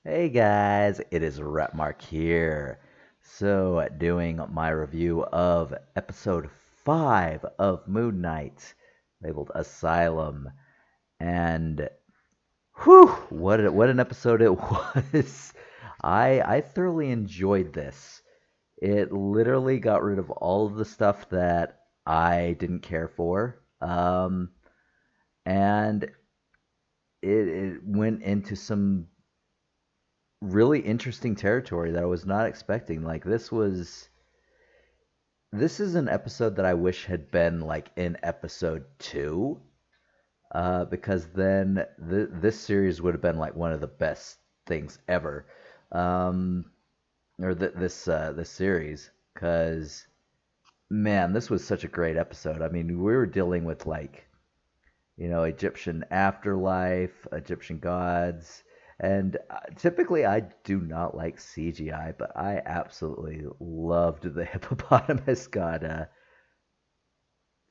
Hey guys, it is Rapmark here. So, doing my review of episode 5 of Moon Knight, labeled Asylum. And whew, what an episode it was. I thoroughly enjoyed this. It literally got rid of all of the stuff that I didn't care for. And it went into some really interesting territory that I was not expecting. Like this is an episode that I wish had been like in episode 2, because then this series would have been like one of the best things ever, um, or this series, because man, this was such a great episode. I mean, we were dealing with like Egyptian afterlife, Egyptian gods. And typically, I do not like CGI, but I absolutely loved the hippopotamus god,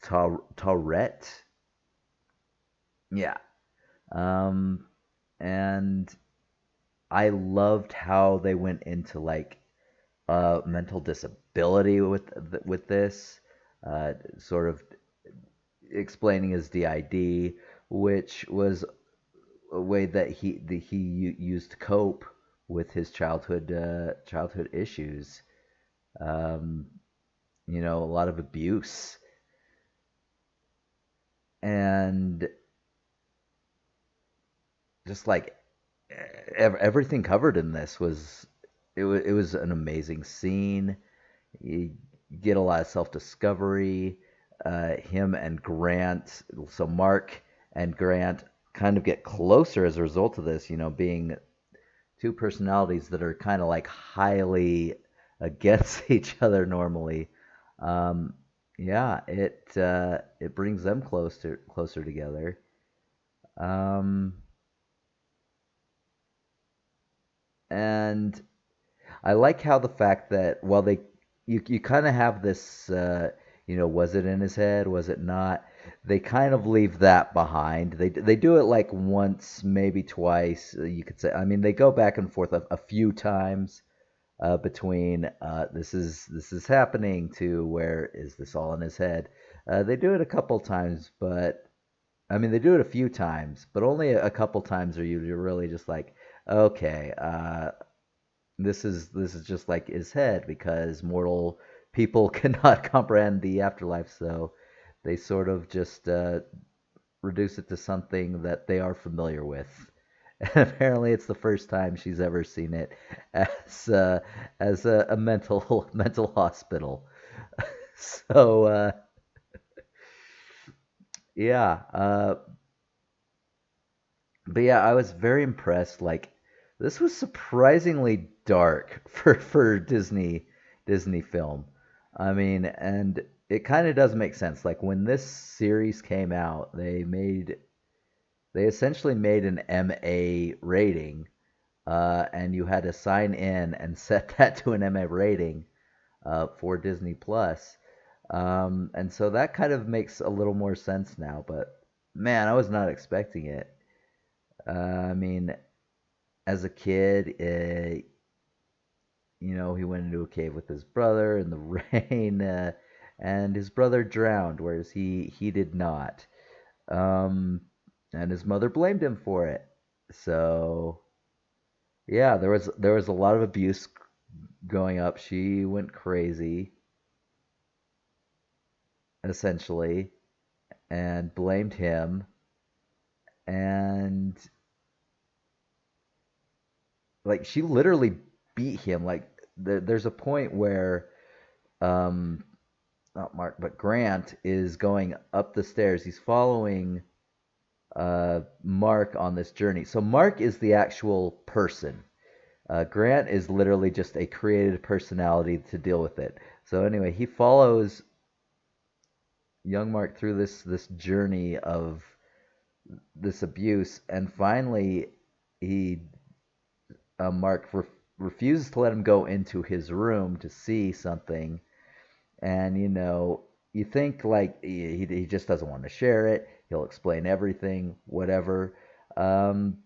Tauret. Yeah. Um, and I loved how they went into like mental disability with this, sort of explaining his DID, which was a way that he used to cope with his childhood issues. Um, a lot of abuse, and just like everything covered in this was an amazing scene. You get a lot of self discovery. Him and Grant, so Mark and Grant kind of get closer as a result of this. Being two personalities that are kind of like highly against each other normally. Um, yeah, it brings them closer together. Um, and I like how the fact that while you kind of have this, was it in his head, was it not? They kind of leave that behind. They do it like once, maybe twice. You could say. I mean, they go back and forth a few times, between this is happening to where is this all in his head. They do it a couple times, but I mean they do it a few times, but only a couple times are you're really just like, okay, this is just like his head because mortal people cannot comprehend the afterlife, so they sort of just reduce it to something that they are familiar with. And apparently, it's the first time she's ever seen it as a mental mental hospital. So yeah, but yeah, I was very impressed. Like this was surprisingly dark for Disney film. I mean, and it kind of does make sense. Like when this series came out, they essentially made an MA rating, and you had to sign in and set that to an MA rating, for Disney Plus. And so that kind of makes a little more sense now. But man, I was not expecting it. I mean, as a kid, he went into a cave with his brother in the rain, and his brother drowned, whereas he did not. Um, and his mother blamed him for it. So yeah, there was a lot of abuse going up. She went crazy, essentially, and blamed him. And like she literally beat him. Like there's a point where um not Mark but Grant is going up the stairs. He's following Mark on this journey. So Mark is the actual person. Grant is literally just a created personality to deal with it. So anyway, he follows young Mark through this journey of this abuse, and finally, he Mark refuses to let him go into his room to see something, and you think like he just doesn't want to share it. He'll explain everything, whatever. Um,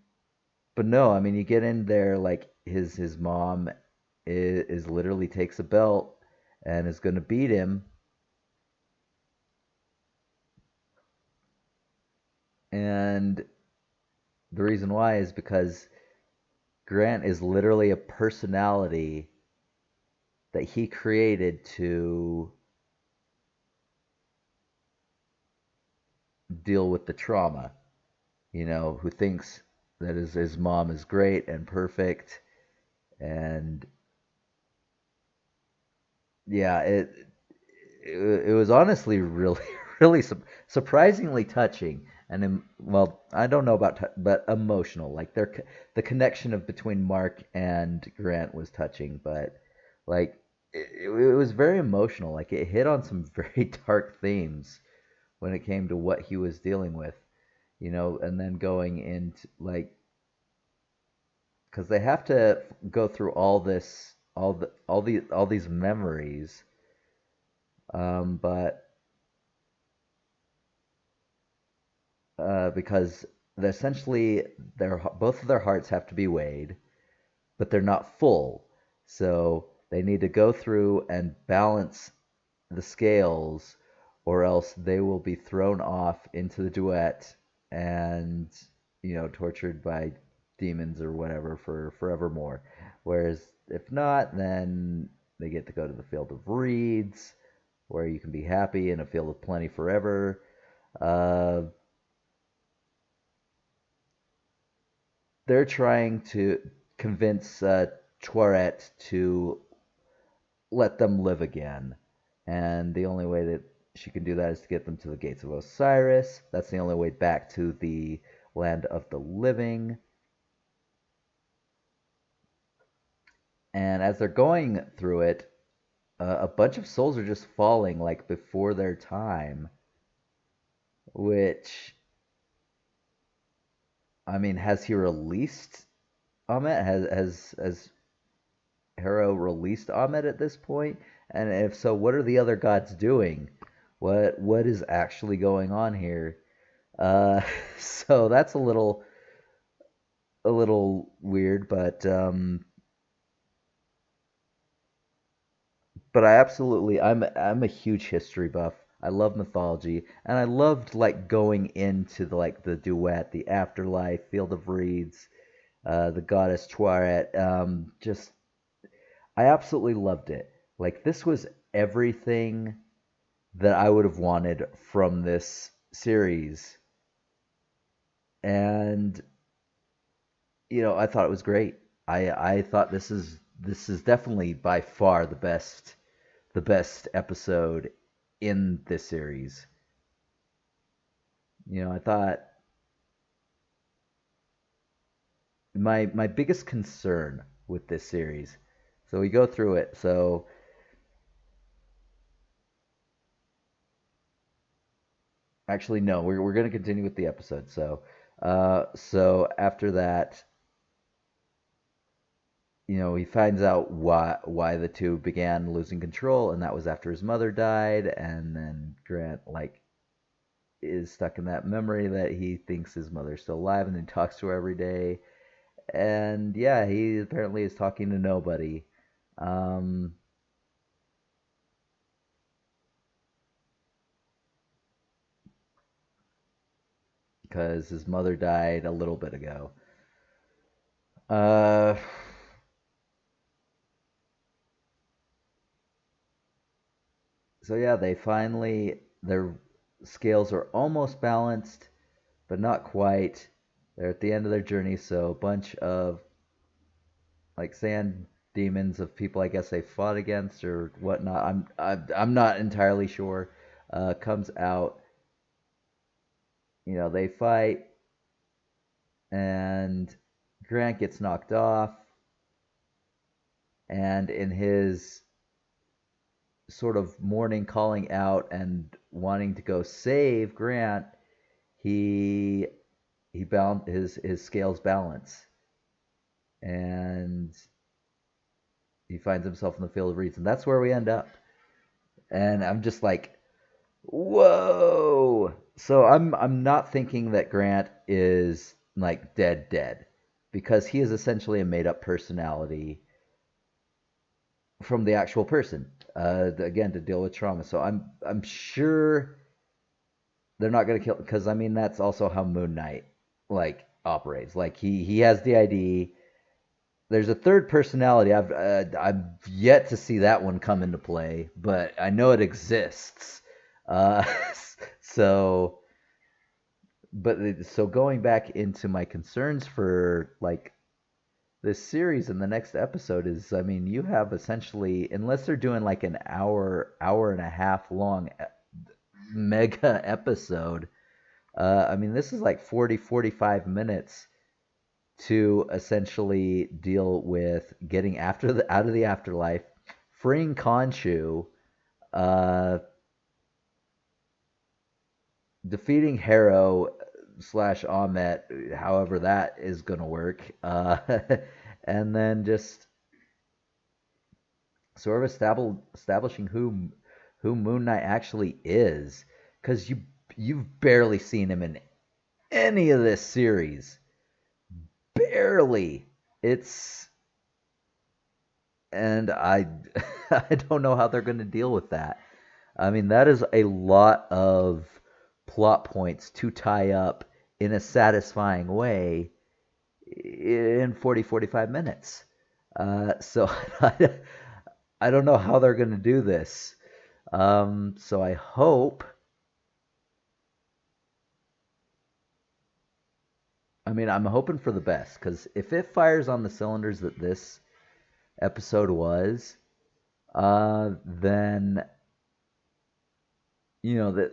but no, I mean, you get in there like his mom is literally takes a belt and is going to beat him, and the reason why is because Grant is literally a personality that he created to deal with the trauma. Who thinks that his mom is great and perfect, and yeah, it was honestly really really surprisingly touching and well, I don't know about but emotional. Like the connection of between Mark and Grant was touching, but like it was very emotional. Like it hit on some very dark themes when it came to what he was dealing with, and then going into like because they have to go through all these memories, but because essentially their both of their hearts have to be weighed, but they're not full, so they need to go through and balance the scales, or else they will be thrown off into the duet and tortured by demons or whatever for forevermore. Whereas if not, then they get to go to the field of reeds, where you can be happy in a field of plenty forever. Uh, they're trying to convince Tourette to let them live again. And the only way that she can do that is to get them to the gates of Osiris. That's the only way back to the land of the living. And as they're going through it, a bunch of souls are just falling like before their time, which, I mean, has he released Ahmet? Has Harrow released Ahmet at this point? And if so, what are the other gods doing? What is actually going on here? Uh, so that's a little weird, but I'm a huge history buff. I love mythology, and I loved like going into the duet, the afterlife, Field of Reeds, the goddess Tuaret. Just I absolutely loved it. Like this was everything that I would have wanted from this series, and I thought it was great. I thought this is definitely by far the best episode in this series. I thought my biggest concern with this series. So we go through it. So actually, no, we're going to continue with the episode. So after that, he finds out why the two began losing control, and that was after his mother died, and then Grant like is stuck in that memory that he thinks his mother's still alive, and then talks to her every day. And yeah, he apparently is talking to nobody, um, because his mother died a little bit ago. Uh, so yeah, their scales are almost balanced, but not quite. They're at the end of their journey, so a bunch of like sand demons of people I guess they fought against or whatnot. I'm not entirely sure. Comes out, they fight, and Grant gets knocked off, and in his sort of mourning, calling out, and wanting to go save Grant, he his scales balance, and he finds himself in the field of reeds, and that's where we end up. And I'm just like, whoa. So I'm not thinking that Grant is like dead, because he is essentially a made up personality from the actual person. Again, to deal with trauma. So I'm sure they're not going to kill, because I mean that's also how Moon Knight like operates. Like he has the ID. There's a third personality. I've yet to see that one come into play, but I know it exists. Uh, so, so going back into my concerns for like this series in the next episode is, I mean, you have essentially, unless they're doing like an hour and a half long mega episode, I mean, this is like 40-45 minutes to essentially deal with getting after the out of the afterlife, freeing Khonshu, uh, defeating Harrow slash Ahmet, however that is gonna work, and then just sort of establishing who Moon Knight actually is, because you've barely seen him in any of this series, barely. It's and I I don't know how they're going to deal with that. I mean, that is a lot of plot points to tie up in a satisfying way in 40-45 minutes. So I don't know how they're going to do this. So I mean, I'm hoping for the best, because if it fires on the cylinders that this episode was, then that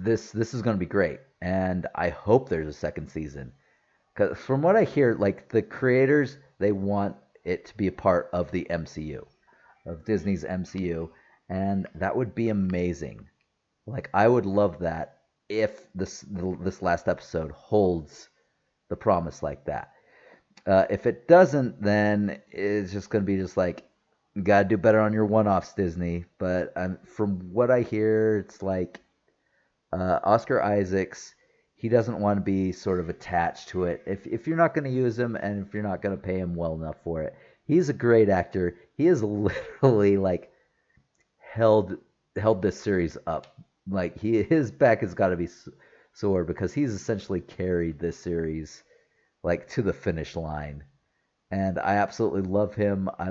this is going to be great, and I hope there's a second season. Because from what I hear, like the creators, they want it to be a part of the MCU, of Disney's MCU, and that would be amazing. Like I would love that if this last episode holds the promise like that. If it doesn't, then it's just going to be just like, you gotta do better on your one-offs, Disney. But from what I hear, it's like Oscar Isaacs, he doesn't want to be sort of attached to it. If you're not going to use him, and if you're not going to pay him well enough for it, he's a great actor. He has literally like held held this series up. Like his back has got to be sore, because he's essentially carried this series like to the finish line. And I absolutely love him. I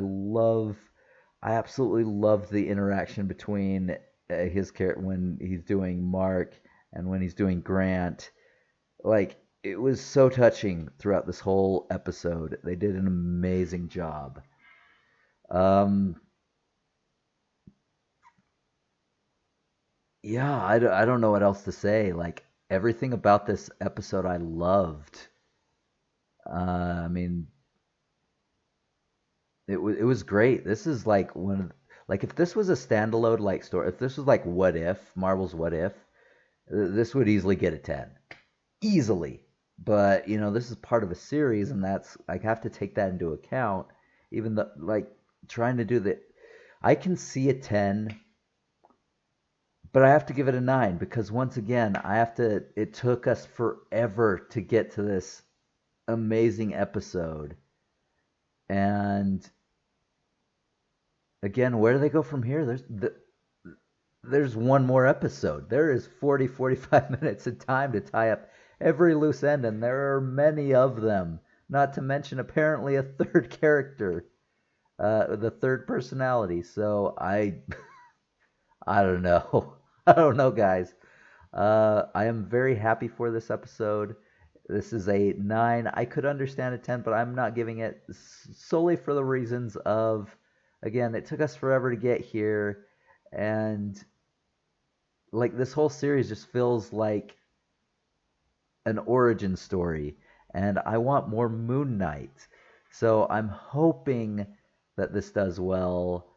absolutely love the interaction between his character when he's doing Mark and when he's doing Grant. Like it was so touching throughout this whole episode. They did an amazing job. Um, yeah, I don't know what else to say. Like everything about this episode, I loved. I mean, it was great. This is like like if this was a standalone like story, if this was like What If, Marvel's What If, this would easily get a 10. Easily. But, this is part of a series, and that's I have to take that into account. Even though like trying to do the I can see a 10, but I have to give it a 9, because once again, it took us forever to get to this amazing episode. And again, where do they go from here? There's one more episode. There is 40-45 minutes of time to tie up every loose end, and there are many of them. Not to mention, apparently, a third character, the third personality. So I don't know. I don't know, guys. I am very happy for this episode. This is a 9. I could understand a 10, but I'm not giving it solely for the reasons of, again, it took us forever to get here, and like this whole series just feels like an origin story, and I want more Moon Knight. So I'm hoping that this does well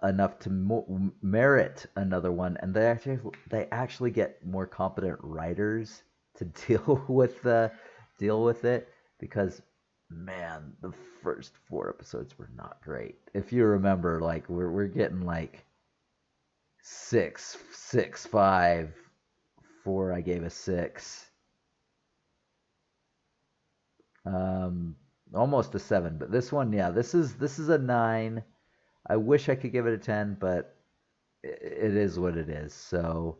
enough to merit another one, and they actually get more competent writers to deal with it, because man, the first 4 episodes were not great. If you remember, like we're getting like 6, 6, 5, 4. I gave a 6. almost a 7, but this one, yeah, this is a 9. I wish I could give it a 10, but it is what it is. So,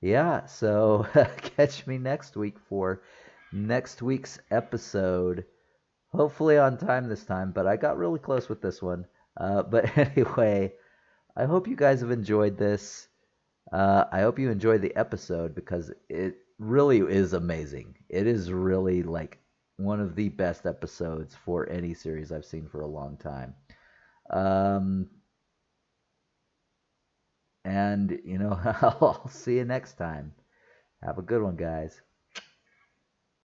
yeah, so catch me next week for next week's episode. Hopefully on time this time, but I got really close with this one. But anyway, I hope you guys have enjoyed this. I hope you enjoyed the episode because it really is amazing. It is really like one of the best episodes for any series I've seen for a long time. Um, and, I'll see you next time. Have a good one, guys.